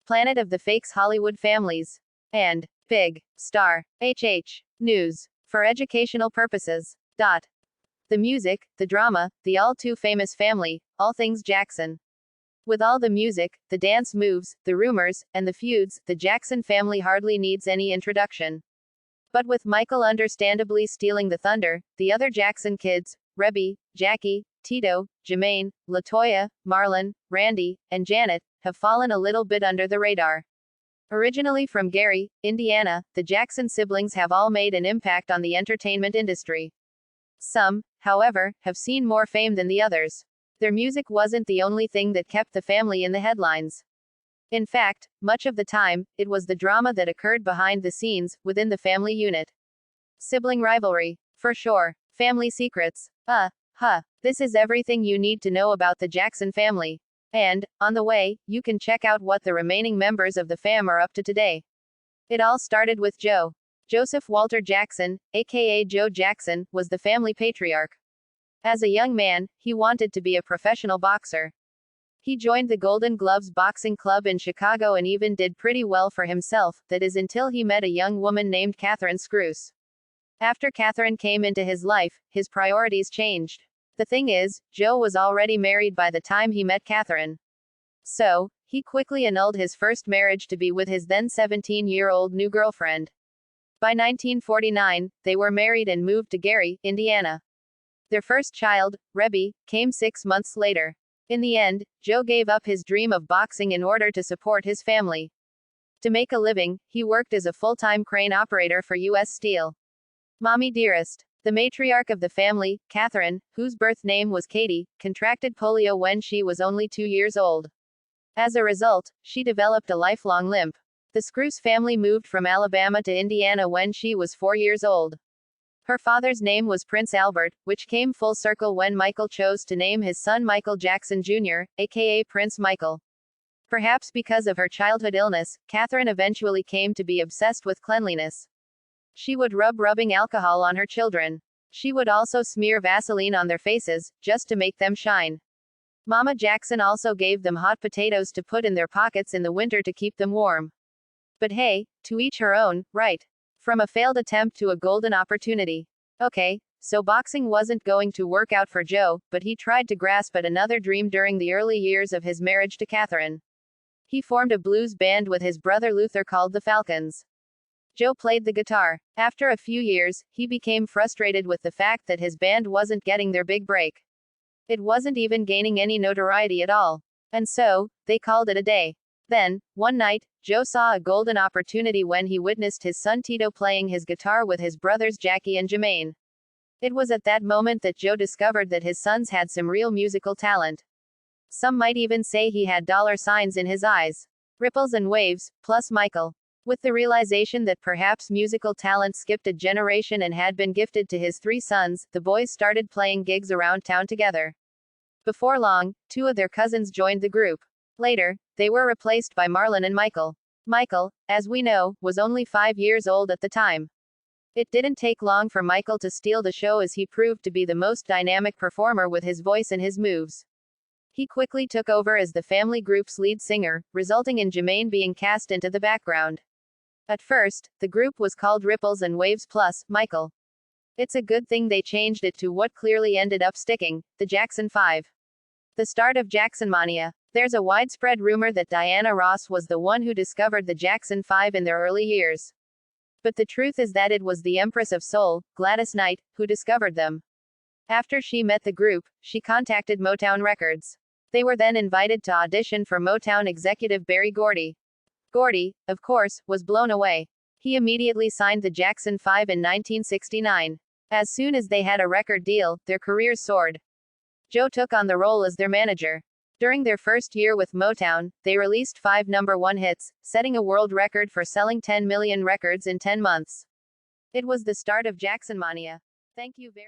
Planet of the Fakes Hollywood Families, and Big Star News for educational purposes. The music, the drama, the all too famous family, all things Jackson. With all the music, the dance moves, the rumors, and the feuds, the Jackson family hardly needs any introduction. But with Michael understandably stealing the thunder, the other Jackson kids, Rebby, Jackie, Tito, Jermaine, LaToya, Marlon, Randy, and Janet, have fallen a little bit under the radar. Originally from Gary, Indiana, the Jackson siblings have all made an impact on the entertainment industry. Some, however, have seen more fame than the others. Their music wasn't the only thing that kept the family in the headlines. In fact, much of the time, it was the drama that occurred behind the scenes, within the family unit. Sibling rivalry, for sure. Family secrets. This is everything you need to know about the Jackson family. And, on the way, you can check out what the remaining members of the fam are up to today. It all started with Joe. Joseph Walter Jackson, aka Joe Jackson, was the family patriarch. As a young man, he wanted to be a professional boxer. He joined the Golden Gloves Boxing Club in Chicago and even did pretty well for himself, that is until he met a young woman named Catherine Scrouse. After Catherine came into his life, his priorities changed. The thing is, Joe was already married by the time he met Catherine. So, he quickly annulled his first marriage to be with his then 17-year-old new girlfriend. By 1949, they were married and moved to Gary, Indiana. Their first child, Rebby, came 6 months later. In the end, Joe gave up his dream of boxing in order to support his family. To make a living, he worked as a full-time crane operator for U.S. Steel. Mommy Dearest. The matriarch of the family, Catherine, whose birth name was Katie, contracted polio when she was only 2 years old. As a result, she developed a lifelong limp. The Scrouse family moved from Alabama to Indiana when she was 4 years old. Her father's name was Prince Albert, which came full circle when Michael chose to name his son Michael Jackson Jr., aka Prince Michael. Perhaps because of her childhood illness, Catherine eventually came to be obsessed with cleanliness. She would rubbing alcohol on her children. She would also smear Vaseline on their faces, just to make them shine. Mama Jackson also gave them hot potatoes to put in their pockets in the winter to keep them warm. But hey, to each her own, right? From a failed attempt to a golden opportunity. Okay, so boxing wasn't going to work out for Joe, but he tried to grasp at another dream during the early years of his marriage to Catherine. He formed a blues band with his brother Luther called the Falcons. Joe played the guitar. After a few years, he became frustrated with the fact that his band wasn't getting their big break. It wasn't even gaining any notoriety at all. And so, they called it a day. Then, one night, Joe saw a golden opportunity when he witnessed his son Tito playing his guitar with his brothers Jackie and Jermaine. It was at that moment that Joe discovered that his sons had some real musical talent. Some might even say he had dollar signs in his eyes. Ripples and waves, plus Michael. With the realization that perhaps musical talent skipped a generation and had been gifted to his 3 sons, the boys started playing gigs around town together. Before long, 2 of their cousins joined the group. Later, they were replaced by Marlon and Michael. Michael, as we know, was only 5 years old at the time. It didn't take long for Michael to steal the show as he proved to be the most dynamic performer with his voice and his moves. He quickly took over as the family group's lead singer, resulting in Jermaine being cast into the background. At first, the group was called Ripples and Waves plus Michael. It's a good thing they changed it to what clearly ended up sticking, the Jackson 5. The start of Jacksonmania. There's a widespread rumor that Diana Ross was the one who discovered the Jackson 5 in their early years. But the truth is that it was the Empress of Soul, Gladys Knight, who discovered them. After she met the group, she contacted Motown Records. They were then invited to audition for Motown executive Berry Gordy. Gordy, of course, was blown away. He immediately signed the Jackson 5 in 1969. As soon as they had a record deal, their careers soared. Joe took on the role as their manager. During their first year with Motown, they released 5 #1 hits, setting a world record for selling 10 million records in 10 months. It was the start of Jacksonmania. Thank you very